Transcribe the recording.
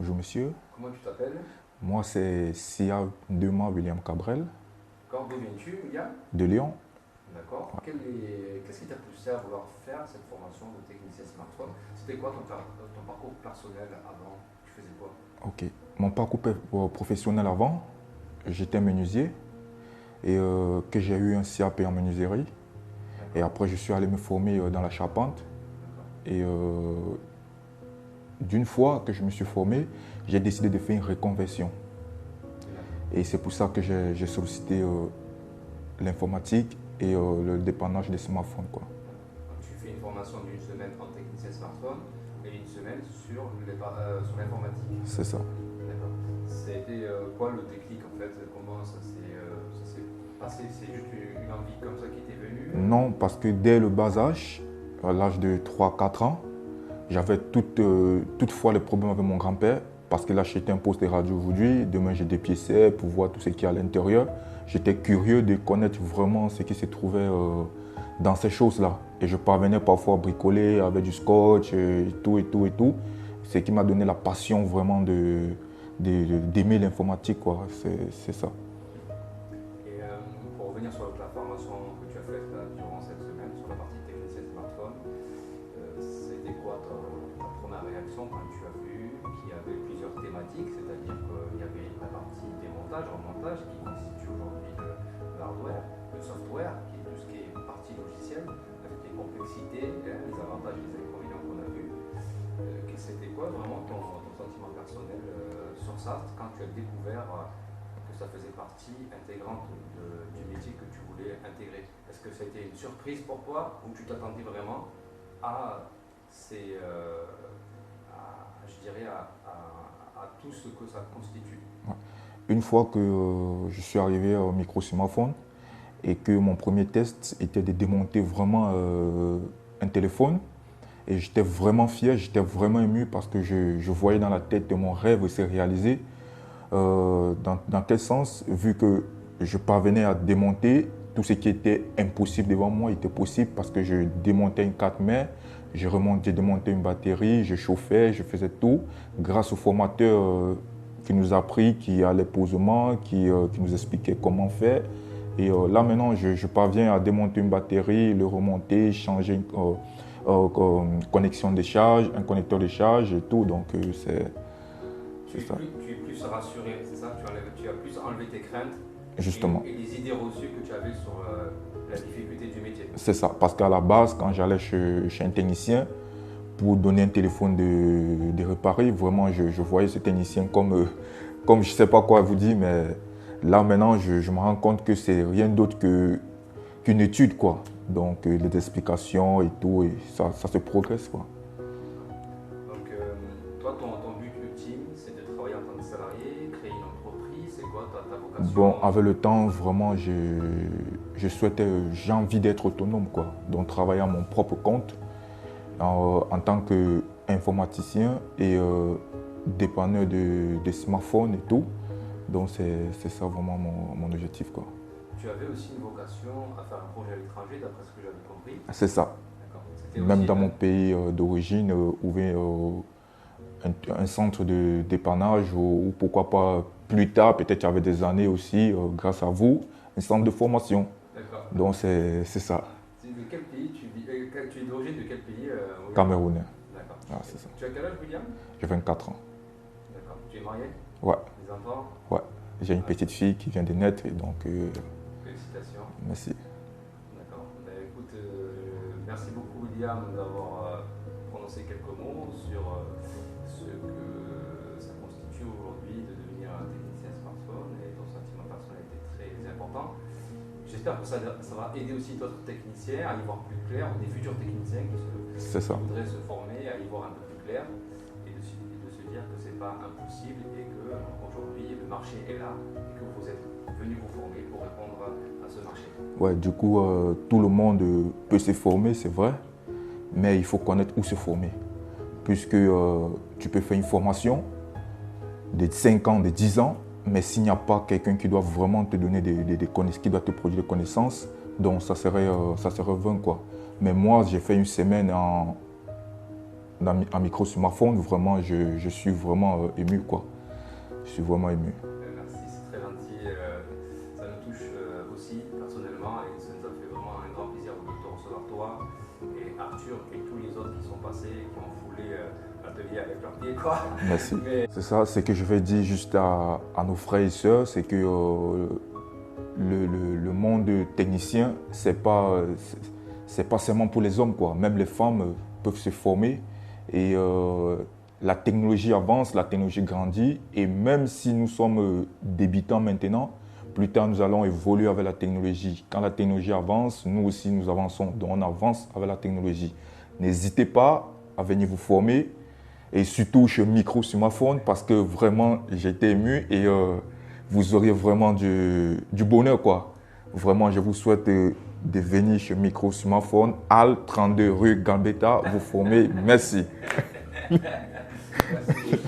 Bonjour monsieur, Comment tu t'appelles? moi c'est Sia Dema William Cabrel Quand d'où viens-tu, William? de Lyon. D'accord. Qu'est-ce qui t'a poussé à vouloir faire cette formation de technicien smartphone? C'était quoi ton parcours personnel avant? Tu faisais quoi? Ok. Mon parcours professionnel avant, j'étais menuisier et que j'ai eu un CAP en menuiserie. Et D'accord. après je suis allé me former dans la charpente. D'accord. Et d'une fois que je me suis formé, j'ai décidé de faire une reconversion. D'accord. Et c'est pour ça que j'ai sollicité l'informatique et le dépannage des smartphones, quoi. Donc, tu fais une formation d'une semaine en technicien smartphone et une semaine sur l'informatique. C'est ça. D'accord. C'était quoi le déclic en fait? Comment ça s'est passé? C'est juste une envie comme ça qui t'est venue? Non, parce que dès le bas âge, à l'âge de 3 4 ans, j'avais toutefois les problèmes avec mon grand-père parce qu'il achetait un poste de radio aujourd'hui. Demain, j'ai dépiéçais pour voir tout ce qu'il y a à l'intérieur. J'étais curieux de connaître vraiment ce qui se trouvait dans ces choses-là. Et je parvenais parfois à bricoler avec du scotch et tout et tout et tout. Ce qui m'a donné la passion vraiment d'aimer l'informatique, quoi. C'est ça. Et pour revenir sur la formation que tu as faite durant cette semaine sur la partie technicien smartphone, c'était quoi ta première réaction quand tu as vu qu'il y avait plusieurs thématiques, c'est-à-dire qu'il y avait la partie démontage, remontage qui constitue aujourd'hui le hardware, le software qui est tout ce qui est partie logicielle avec les complexités, les avantages et les inconvénients qu'on a vus. C'était quoi vraiment ton sentiment personnel sur ça quand tu as découvert que ça faisait partie intégrante du métier que tu voulais intégrer? Est-ce que c'était une surprise pour toi ou tu t'attendais vraiment à, je dirais, à tout ce que ça constitue? Une fois que je suis arrivé au micro-smartphone et que mon premier test était de démonter vraiment un téléphone, et j'étais vraiment fier, j'étais vraiment ému parce que je voyais dans la tête que mon rêve s'est réalisé. Dans quel sens? Vu que je parvenais à démonter tout ce qui était impossible devant moi était possible parce que je démontais une carte mère, j'ai démonté une batterie, je chauffais, je faisais tout grâce au formateur qui nous a appris, qui a les posements, qui nous expliquait comment faire. Et là maintenant, je parviens à démonter une batterie, le remonter, changer une connexion de charge, un connecteur de charge et tout. Donc c'est ça. Tu es plus rassuré, c'est ça? Tu as plus enlevé tes craintes Justement. et les idées reçues que tu avais sur la difficulté du métier. C'est ça. Parce qu'à la base, quand j'allais chez un technicien pour donner un téléphone de réparer, vraiment, je voyais ce technicien comme je ne sais pas quoi vous dire, mais là maintenant, je me rends compte que c'est rien d'autre qu'une étude, quoi. Donc, les explications et tout, et ça se progresse, quoi. Donc, toi, ton but ultime, c'est de travailler en tant que salarié, créer une entreprise, c'est quoi ta vocation? Bon, avec le temps, vraiment, j'ai envie d'être autonome, quoi. Donc, travailler à mon propre compte en tant qu'informaticien et dépanneur de smartphones et tout. Donc, c'est ça vraiment mon objectif, quoi. Tu avais aussi une vocation à faire un projet à l'étranger, d'après ce que j'avais compris. C'est ça. D'accord. Même dans mon pays d'origine, ouvrir un centre de dépannage ou pourquoi pas plus tard, peut-être il y avait des années aussi, grâce à vous, un centre de formation. D'accord. Donc c'est ça. De quel pays tu vis? Tu es d'origine de quel pays? William? Camerounais. D'accord. Ah, c'est ça. Tu as quel âge, William? J'ai 24 ans. D'accord. Tu es marié? Ouais, Des enfants? ouais. J'ai une petite fille qui vient de naître et donc Félicitations. merci. D'accord. Ben, écoute, merci beaucoup, William, d'avoir prononcé quelques mots sur ce que ça constitue aujourd'hui de devenir un technicien smartphone, et ton sentiment personnel était très important. J'espère que ça va aider aussi d'autres techniciens à y voir plus clair, ou des futurs techniciens qui voudraient se former, à y voir un peu plus clair, et de se dire que ce n'est pas impossible et qu'aujourd'hui le marché est là et que vous êtes venu vous former pour répondre à ce marché. Ouais, du coup, tout le monde peut se former, c'est vrai, mais il faut connaître où se former. Puisque tu peux faire une formation de 5 ans, de 10 ans, mais s'il n'y a pas quelqu'un qui doit vraiment te donner des connaissances, qui doit te produire des connaissances, donc ça serait vain, quoi. Mais moi, j'ai fait une semaine un micro smartphone, vraiment, je suis vraiment ému, quoi. Je suis vraiment ému. Merci, c'est très gentil. Ça me touche aussi personnellement et ça nous a fait vraiment un grand plaisir de te recevoir toi et Arthur et tous les autres qui sont passés et qui ont foulé l'atelier avec leurs pieds, quoi. Merci. C'est ça, c'est que je vais dire juste à nos frères et sœurs, c'est que le monde technicien, c'est pas seulement pour les hommes, quoi. Même les femmes peuvent se former et la technologie avance, la technologie grandit et même si nous sommes débutants maintenant, plus tard nous allons évoluer avec la technologie. Quand la technologie avance, nous aussi nous avançons, donc on avance avec la technologie. N'hésitez pas à venir vous former et surtout chez Micro Smartphone parce que vraiment j'ai été ému et vous aurez vraiment du bonheur, quoi. Vraiment, je vous souhaite de venir chez Micro Smartphone, Halle 32 rue Gambetta, vous former. Merci. Merci.